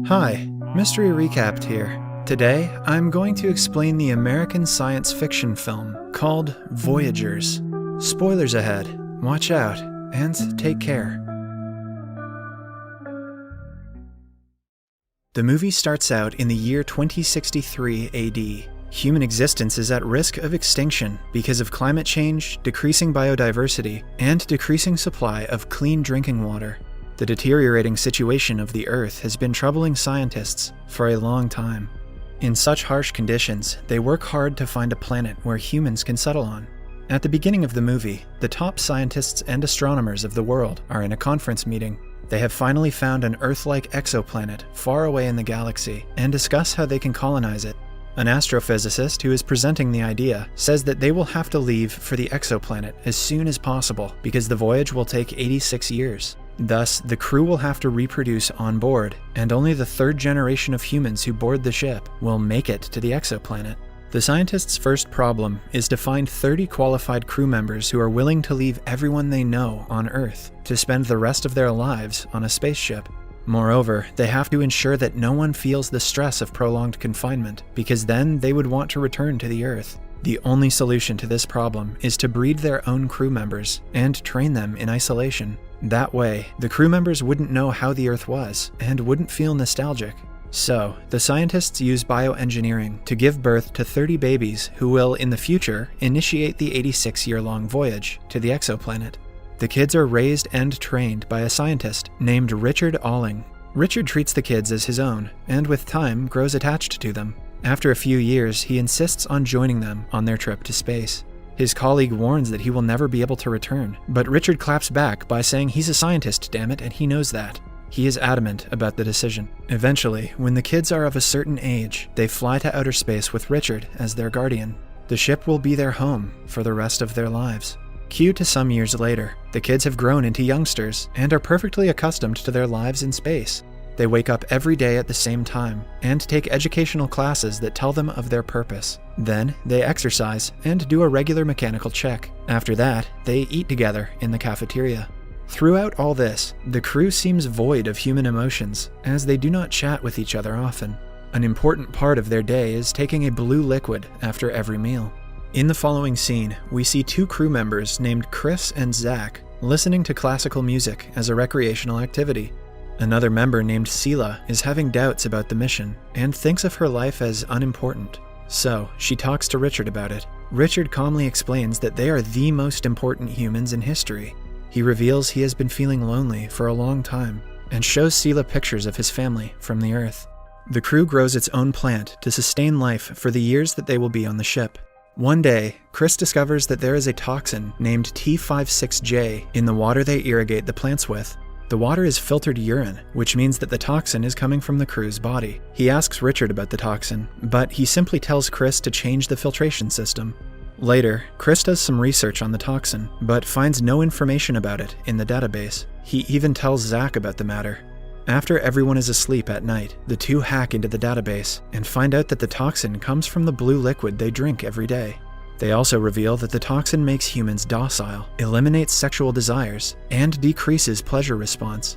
Hi, Mystery Recapped here. Today, I'm going to explain the American science fiction film called Voyagers. Spoilers ahead, watch out, and take care. The movie starts out in the year 2063 AD. Human existence is at risk of extinction because of climate change, decreasing biodiversity, and decreasing supply of clean drinking water. The deteriorating situation of the Earth has been troubling scientists for a long time. In such harsh conditions, they work hard to find a planet where humans can settle on. At the beginning of the movie, the top scientists and astronomers of the world are in a conference meeting. They have finally found an Earth-like exoplanet far away in the galaxy and discuss how they can colonize it. An astrophysicist who is presenting the idea says that they will have to leave for the exoplanet as soon as possible because the voyage will take 86 years. Thus, the crew will have to reproduce on board, and only the third generation of humans who board the ship will make it to the exoplanet. The scientists' first problem is to find 30 qualified crew members who are willing to leave everyone they know on Earth to spend the rest of their lives on a spaceship. Moreover, they have to ensure that no one feels the stress of prolonged confinement, because then they would want to return to the Earth. The only solution to this problem is to breed their own crew members and train them in isolation. That way, the crew members wouldn't know how the Earth was and wouldn't feel nostalgic. So, the scientists use bioengineering to give birth to 30 babies who will, in the future, initiate the 86-year-long voyage to the exoplanet. The kids are raised and trained by a scientist named Richard Alling. Richard treats the kids as his own, and with time grows attached to them. After a few years, he insists on joining them on their trip to space. His colleague warns that he will never be able to return, but Richard claps back by saying he's a scientist, damn it, and he knows that. He is adamant about the decision. Eventually, when the kids are of a certain age, they fly to outer space with Richard as their guardian. The ship will be their home for the rest of their lives. Cue to some years later, the kids have grown into youngsters and are perfectly accustomed to their lives in space. They wake up every day at the same time and take educational classes that tell them of their purpose. Then, they exercise and do a regular mechanical check. After that, they eat together in the cafeteria. Throughout all this, the crew seems void of human emotions, as they do not chat with each other often. An important part of their day is taking a blue liquid after every meal. In the following scene, we see two crew members named Chris and Zach listening to classical music as a recreational activity. Another member named Sela is having doubts about the mission and thinks of her life as unimportant. So, she talks to Richard about it. Richard calmly explains that they are the most important humans in history. He reveals he has been feeling lonely for a long time and shows Sela pictures of his family from the Earth. The crew grows its own plant to sustain life for the years that they will be on the ship. One day, Chris discovers that there is a toxin named T56J in the water they irrigate the plants with. The water is filtered urine, which means that the toxin is coming from the crew's body. He asks Richard about the toxin, but he simply tells Chris to change the filtration system. Later, Chris does some research on the toxin, but finds no information about it in the database. He even tells Zach about the matter. After everyone is asleep at night, the two hack into the database and find out that the toxin comes from the blue liquid they drink every day. They also reveal that the toxin makes humans docile, eliminates sexual desires, and decreases pleasure response.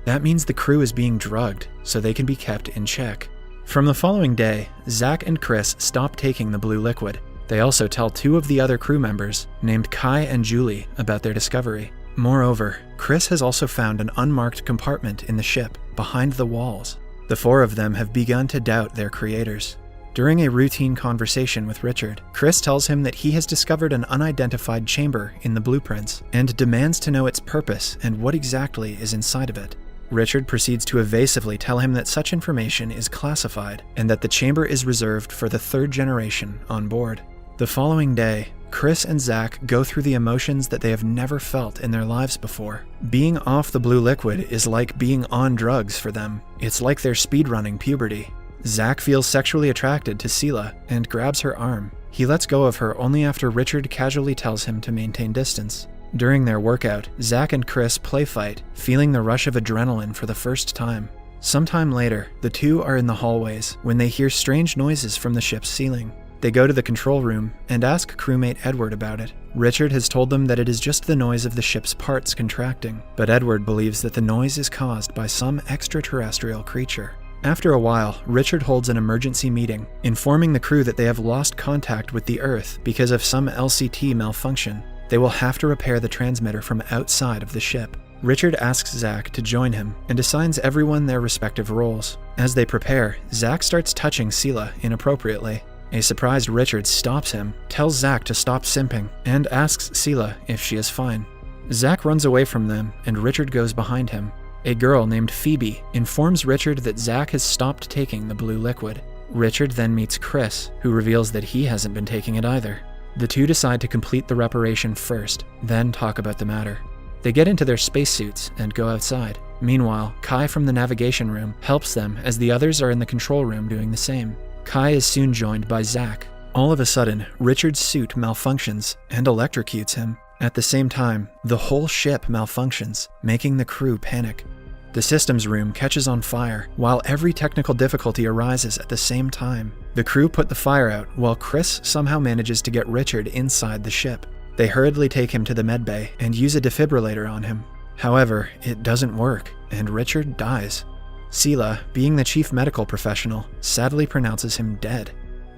That means the crew is being drugged, so they can be kept in check. From the following day, Zach and Chris stop taking the blue liquid. They also tell two of the other crew members, named Kai and Julie, about their discovery. Moreover, Chris has also found an unmarked compartment in the ship, behind the walls. The four of them have begun to doubt their creators. During a routine conversation with Richard, Chris tells him that he has discovered an unidentified chamber in the blueprints and demands to know its purpose and what exactly is inside of it. Richard proceeds to evasively tell him that such information is classified and that the chamber is reserved for the third generation on board. The following day, Chris and Zach go through the emotions that they have never felt in their lives before. Being off the blue liquid is like being on drugs for them. It's like they're speedrunning puberty. Zach feels sexually attracted to Sela and grabs her arm. He lets go of her only after Richard casually tells him to maintain distance. During their workout, Zach and Chris play fight, feeling the rush of adrenaline for the first time. Sometime later, the two are in the hallways when they hear strange noises from the ship's ceiling. They go to the control room and ask crewmate Edward about it. Richard has told them that it is just the noise of the ship's parts contracting, but Edward believes that the noise is caused by some extraterrestrial creature. After a while, Richard holds an emergency meeting, informing the crew that they have lost contact with the Earth because of some LCT malfunction. They will have to repair the transmitter from outside of the ship. Richard asks Zach to join him and assigns everyone their respective roles. As they prepare, Zach starts touching Sela inappropriately. A surprised Richard stops him, tells Zach to stop simping, and asks Sela if she is fine. Zach runs away from them, and Richard goes behind him. A girl named Phoebe informs Richard that Zach has stopped taking the blue liquid. Richard then meets Chris, who reveals that he hasn't been taking it either. The two decide to complete the reparation first, then talk about the matter. They get into their spacesuits and go outside. Meanwhile, Kai from the navigation room helps them as the others are in the control room doing the same. Kai is soon joined by Zach. All of a sudden, Richard's suit malfunctions and electrocutes him. At the same time, the whole ship malfunctions, making the crew panic. The systems room catches on fire, while every technical difficulty arises at the same time. The crew put the fire out, while Chris somehow manages to get Richard inside the ship. They hurriedly take him to the medbay and use a defibrillator on him. However, it doesn't work, and Richard dies. Sela, being the chief medical professional, sadly pronounces him dead.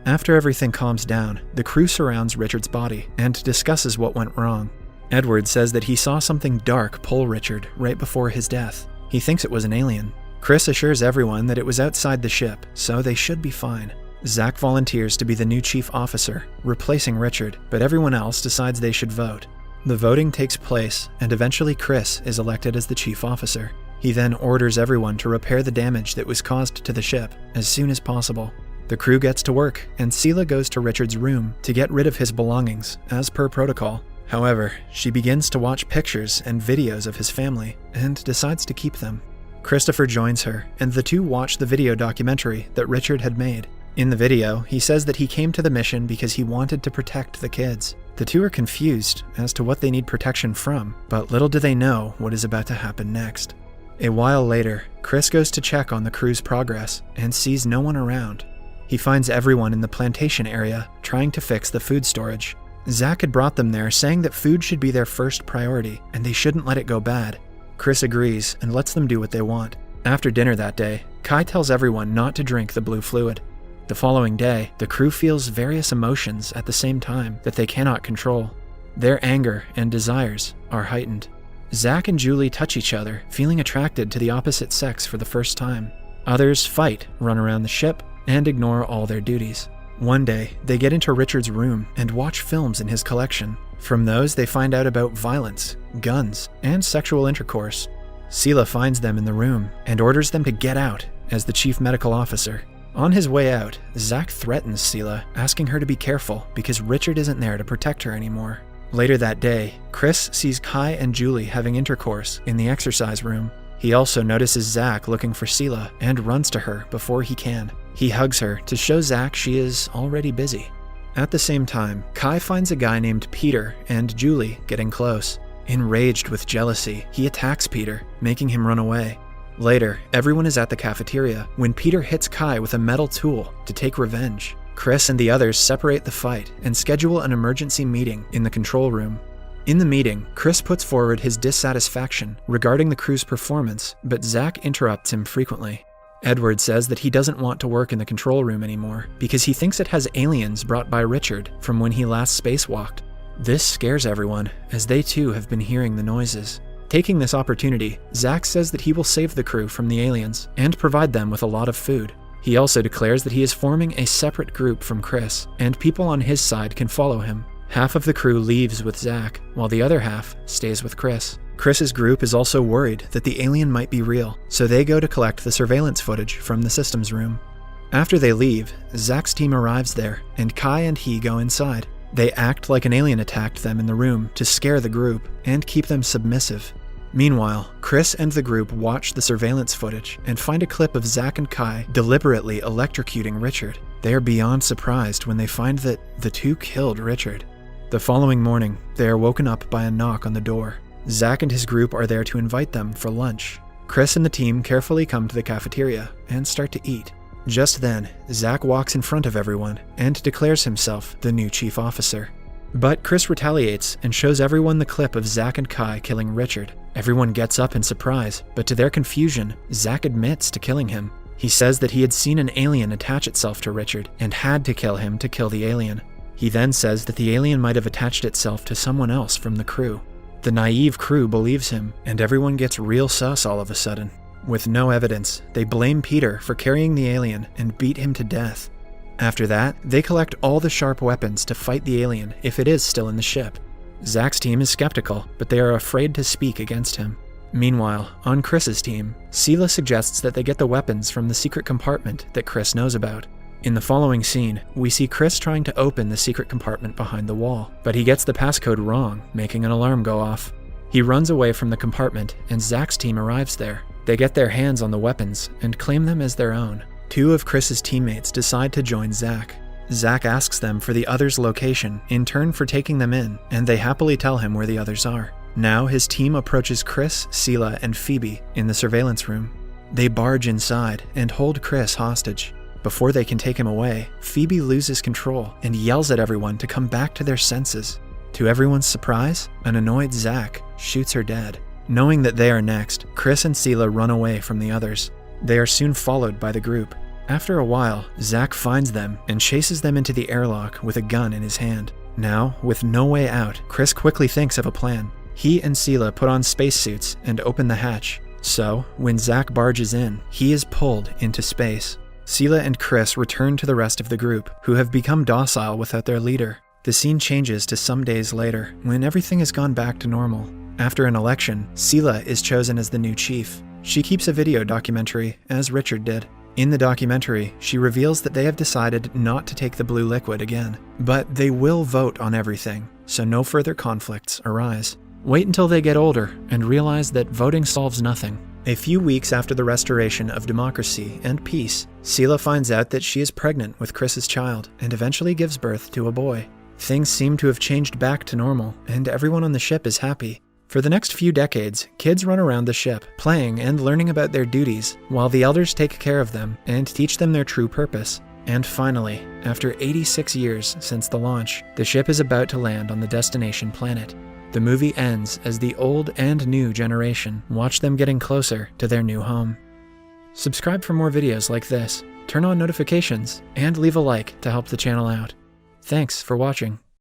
After everything calms down, the crew surrounds Richard's body and discusses what went wrong. Edward says that he saw something dark pull Richard right before his death. He thinks it was an alien. Chris assures everyone that it was outside the ship, so they should be fine. Zach volunteers to be the new chief officer, replacing Richard, but everyone else decides they should vote. The voting takes place, and eventually Chris is elected as the chief officer. He then orders everyone to repair the damage that was caused to the ship as soon as possible. The crew gets to work, and Sela goes to Richard's room to get rid of his belongings, as per protocol. However, she begins to watch pictures and videos of his family, and decides to keep them. Christopher joins her, and the two watch the video documentary that Richard had made. In the video, he says that he came to the mission because he wanted to protect the kids. The two are confused as to what they need protection from, but little do they know what is about to happen next. A while later, Chris goes to check on the crew's progress and sees no one around. He finds everyone in the plantation area trying to fix the food storage. Zach had brought them there saying that food should be their first priority and they shouldn't let it go bad. Chris agrees and lets them do what they want. After dinner that day, Kai tells everyone not to drink the blue fluid. The following day, the crew feels various emotions at the same time that they cannot control. Their anger and desires are heightened. Zach and Julie touch each other, feeling attracted to the opposite sex for the first time. Others fight, run around the ship, and ignore all their duties. One day, they get into Richard's room and watch films in his collection. From those, they find out about violence, guns, and sexual intercourse. Sela finds them in the room and orders them to get out as the chief medical officer. On his way out, Zach threatens Sela, asking her to be careful because Richard isn't there to protect her anymore. Later that day, Chris sees Kai and Julie having intercourse in the exercise room. He also notices Zach looking for Sela and runs to her before he can. He hugs her to show Zach she is already busy. At the same time, Kai finds a guy named Peter and Julie getting close. Enraged with jealousy, he attacks Peter, making him run away. Later, everyone is at the cafeteria when Peter hits Kai with a metal tool to take revenge. Chris and the others separate the fight and schedule an emergency meeting in the control room. In the meeting, Chris puts forward his dissatisfaction regarding the crew's performance, but Zach interrupts him frequently. Edward says that he doesn't want to work in the control room anymore because he thinks it has aliens brought by Richard from when he last spacewalked. This scares everyone, as they too have been hearing the noises. Taking this opportunity, Zach says that he will save the crew from the aliens and provide them with a lot of food. He also declares that he is forming a separate group from Chris, and people on his side can follow him. Half of the crew leaves with Zach, while the other half stays with Chris. Chris's group is also worried that the alien might be real, so they go to collect the surveillance footage from the systems room. After they leave, Zach's team arrives there, and Kai and he go inside. They act like an alien attacked them in the room to scare the group and keep them submissive. Meanwhile, Chris and the group watch the surveillance footage and find a clip of Zach and Kai deliberately electrocuting Richard. They are beyond surprised when they find that the two killed Richard. The following morning, they are woken up by a knock on the door. Zach and his group are there to invite them for lunch. Chris and the team carefully come to the cafeteria and start to eat. Just then, Zach walks in front of everyone and declares himself the new chief officer. But Chris retaliates and shows everyone the clip of Zach and Kai killing Richard. Everyone gets up in surprise, but to their confusion, Zach admits to killing him. He says that he had seen an alien attach itself to Richard and had to kill him to kill the alien. He then says that the alien might have attached itself to someone else from the crew. The naive crew believes him, and everyone gets real sus all of a sudden. With no evidence, they blame Peter for carrying the alien and beat him to death. After that, they collect all the sharp weapons to fight the alien if it is still in the ship. Zach's team is skeptical, but they are afraid to speak against him. Meanwhile, on Chris's team, Sela suggests that they get the weapons from the secret compartment that Chris knows about. In the following scene, we see Chris trying to open the secret compartment behind the wall, but he gets the passcode wrong, making an alarm go off. He runs away from the compartment, and Zach's team arrives there. They get their hands on the weapons and claim them as their own. 2 of Chris's teammates decide to join Zach. Zach asks them for the others' location in turn for taking them in, and they happily tell him where the others are. Now his team approaches Chris, Sela, and Phoebe in the surveillance room. They barge inside and hold Chris hostage. Before they can take him away, Phoebe loses control and yells at everyone to come back to their senses. To everyone's surprise, an annoyed Zach shoots her dead. Knowing that they are next, Chris and Sela run away from the others. They are soon followed by the group. After a while, Zach finds them and chases them into the airlock with a gun in his hand. Now, with no way out, Chris quickly thinks of a plan. He and Sela put on spacesuits and open the hatch. So, when Zach barges in, he is pulled into space. Sela and Chris return to the rest of the group, who have become docile without their leader. The scene changes to some days later, when everything has gone back to normal. After an election, Sela is chosen as the new chief. She keeps a video documentary, as Richard did. In the documentary, she reveals that they have decided not to take the blue liquid again, but they will vote on everything, so no further conflicts arise. Wait until they get older and realize that voting solves nothing. A few weeks after the restoration of democracy and peace, Sela finds out that she is pregnant with Chris's child and eventually gives birth to a boy. Things seem to have changed back to normal, and everyone on the ship is happy. For the next few decades, kids run around the ship, playing and learning about their duties, while the elders take care of them and teach them their true purpose. And finally, after 86 years since the launch, the ship is about to land on the destination planet. The movie ends as the old and new generation watch them getting closer to their new home. Subscribe for more videos like this, turn on notifications, and leave a like to help the channel out. Thanks for watching.